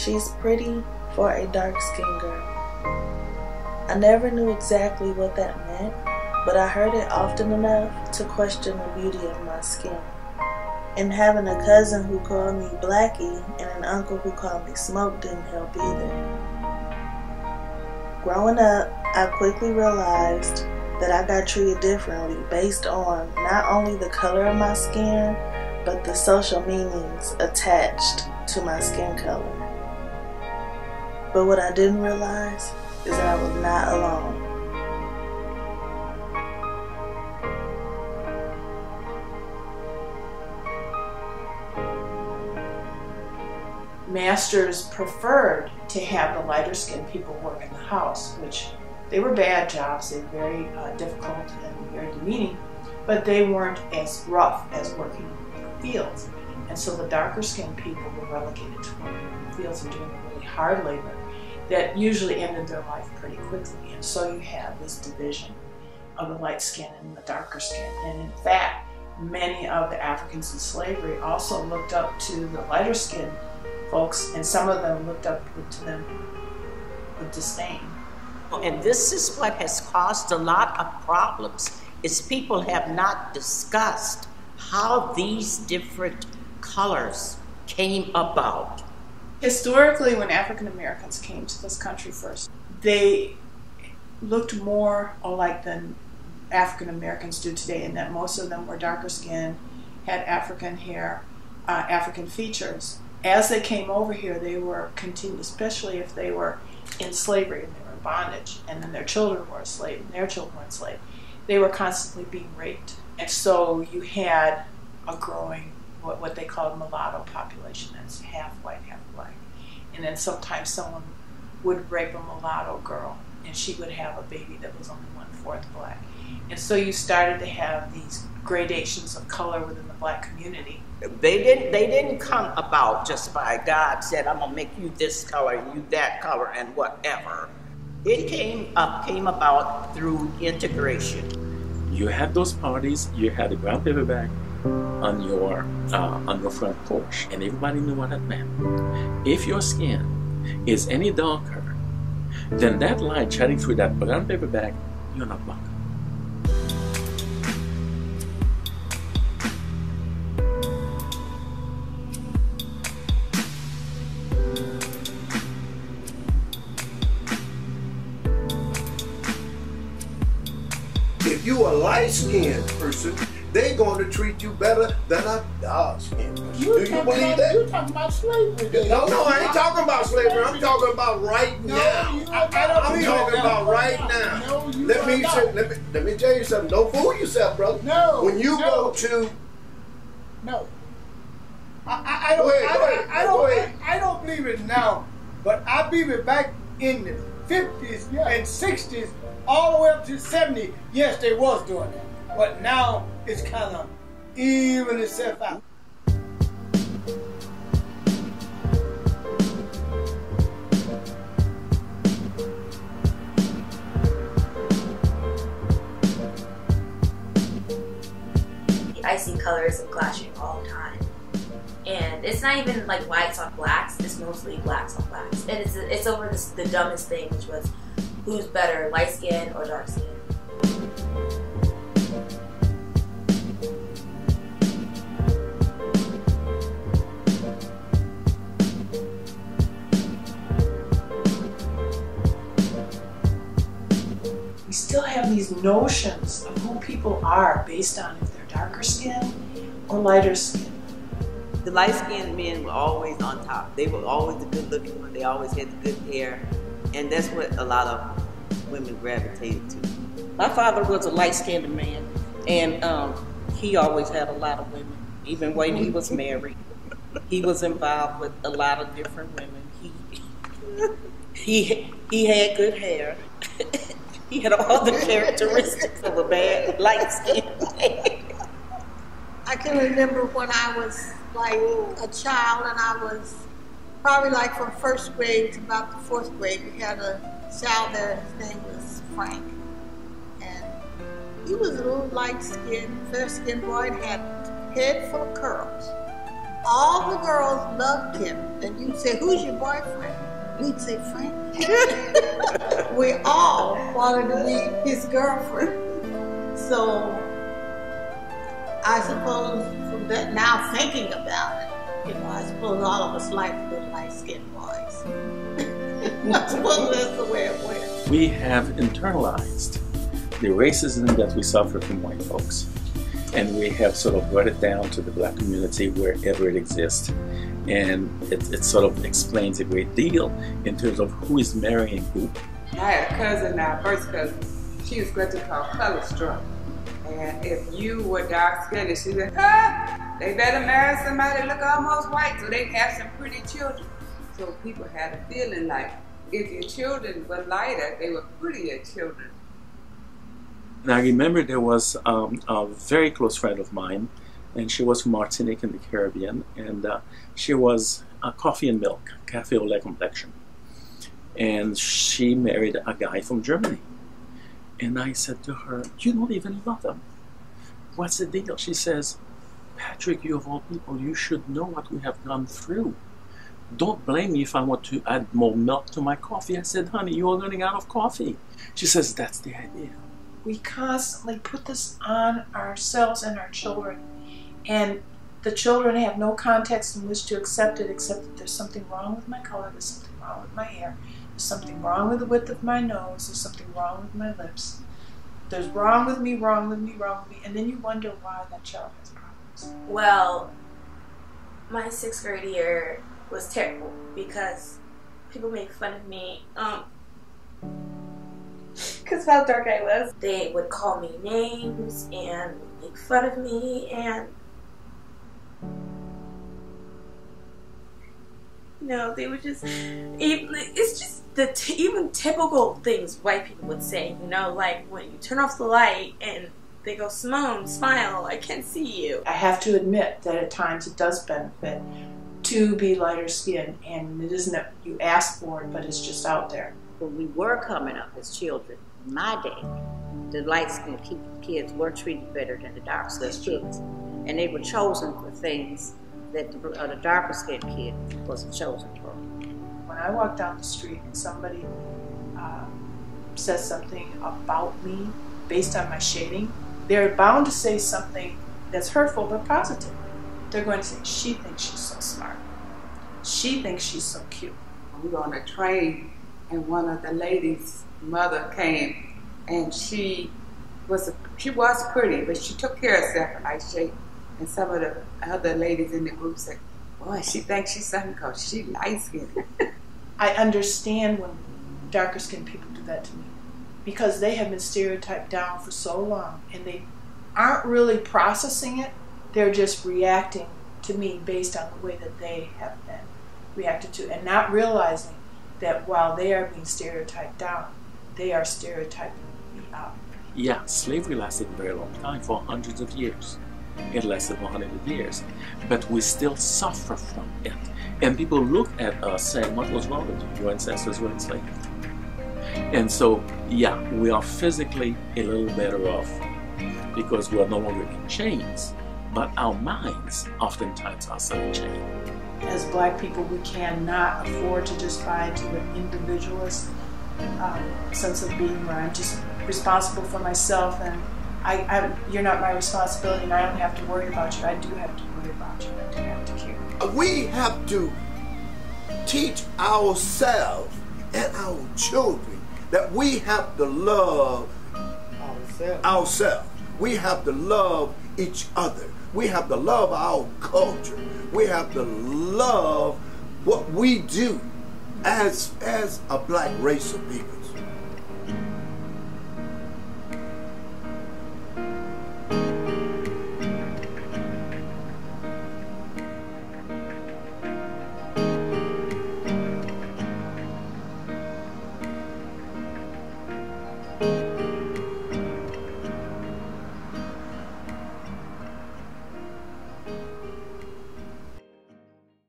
She's pretty for a dark-skinned girl. I never knew exactly what that meant, but I heard it often enough to question the beauty of my skin. And having a cousin who called me Blackie and an uncle who called me Smoke didn't help either. Growing up, I quickly realized that I got treated differently based on not only the color of my skin, but the social meanings attached to my skin color. But what I didn't realize is that I was not alone. Masters preferred to have the lighter skinned people work in the house, which they were bad jobs, they were very difficult and very demeaning, but they weren't as rough as working in the fields. And so the darker skinned people were relegated to working in the fields and doing the really hard labor that usually ended their life pretty quickly. And so you have this division of the light skin and the darker skin. And in fact, many of the Africans in slavery also looked up to the lighter skinned folks, and some of them looked up to them with disdain. And this is what has caused a lot of problems, is people have not discussed how these different colors came about. Historically, when African Americans came to this country first, they looked more alike than African Americans do today, in that most of them were darker skinned, had African hair, African features. As they came over here, they were continued, especially if they were in slavery and they were in bondage, and then their children were enslaved and their children were enslaved. They were constantly being raped. And so you had a growing, what they called mulatto population, that's half white, half black. And then sometimes someone would rape a mulatto girl, and she would have a baby that was only 1/4 black. And so you started to have these gradations of color within the black community. They didn't come about just by God said, I'm gonna make you this color, you that color, and whatever. It came about through integration. You had those parties, you had a brown paper bag on your front porch, and everybody knew what that meant. If your skin is any darker than that light shining through that brown paper bag, you're not black. If you a light-skinned person, they're going to treat you better than a dark-skinned person. Do you believe that? You're talking about slavery. No, I ain't talking about slavery. I'm talking about right now. I'm talking about right now. Let me tell you something. Don't fool yourself, brother. No. When you go to... No. I don't believe it now, but I believe it back in the 50s and 60s, all the way up to 70s. Yes, they was doing that, but now it's kind of even itself out. I see colorism clashing all the time. And it's not even like whites on blacks, it's mostly blacks on blacks. And it's over the dumbest thing, which was who's better, light skin or dark skin. We still have these notions of who people are based on if they're darker skin or lighter skin. The light-skinned men were always on top. They were always the good-looking ones. They always had the good hair. And that's what a lot of women gravitated to. My father was a light-skinned man, and he always had a lot of women. Even when he was married, he was involved with a lot of different women. He had good hair. He had all the characteristics of a bad light-skinned man. I can remember when I was like a child, and I was probably like from first grade to about the fourth grade. We had a child there, his name was Frank. And he was a little light-skinned, fair-skinned boy, and had a head full of curls. all the girls loved him. And you'd say, who's your boyfriend? We'd say, Frank. We all wanted to be his girlfriend. So I suppose from that, now thinking about it, you know, I suppose all of us like good light-skinned boys. I suppose that's the way it went. We have internalized the racism that we suffer from white folks, and we have sort of brought it down to the black community wherever it exists. And it sort of explains a great deal in terms of who is marrying who. I had a cousin, our first cousin. She was what they call color struck. And if you were dark skinned, she said, they better marry somebody that look almost white so they have some pretty children. So people had a feeling like if your children were lighter, they were prettier children. Now I remember there was a very close friend of mine, and she was from Martinique in the Caribbean, and she was a coffee and milk, café au lait complexion. And she married a guy from Germany. And I said to her, you don't even love him. What's the deal? She says, Patrick, you of all people, you should know what we have gone through. Don't blame me if I want to add more milk to my coffee. I said, honey, you are running out of coffee. She says, that's the idea. We constantly put this on ourselves and our children. And the children have no context in which to accept it, except that there's something wrong with my color, there's something wrong with my hair, there's something wrong with the width of my nose, there's something wrong with my lips. There's wrong with me, wrong with me, wrong with me. And then you wonder why that child has problems. Well, my 6th grade year was terrible because people made fun of me. Because of how dark I was. They would call me names and make fun of me, and you know, they would just, it's just the even typical things white people would say, you know, like when you turn off the light and they go, Simone, smile, I can't see you. I have to admit that at times it does benefit to be lighter skinned, and it isn't that you ask for it, but it's just out there. When we were coming up as children, in my day, the light-skinned kids were treated better than the dark-skinned kids. And they were chosen for things that the darker-skinned kid wasn't chosen for. When I walk down the street and somebody says something about me based on my shading, they're bound to say something that's hurtful but positive. They're going to say, she thinks she's so smart. She thinks she's so cute. We were on a train, and one of the ladies' mother came, and she was pretty, but she took care of herself in nice shape. And some of the other ladies in the group said, boy, she thinks she's something because she light-skinned. I understand when darker-skinned people do that to me, because they have been stereotyped down for so long, and they aren't really processing it. They're just reacting to me based on the way that they have been reacted to, and not realizing that while they are being stereotyped down, they are stereotyping me up. Yeah, slavery lasted a very long time, for hundreds of years. It lasted 100 years, but we still suffer from it. And people look at us saying, what was wrong with you? Your ancestors were enslaved. And so, yeah, we are physically a little better off because we are no longer in chains, but our minds oftentimes are still in chains. As black people, we cannot afford to just buy into an individualist sense of being where I'm just responsible for myself, and you're not my responsibility, and I don't have to worry about you. I do have to worry about you. I do have to care. We have to teach ourselves and our children that we have to love ourselves. We have to love each other. We have to love our culture. We have to love what we do as a black race of people.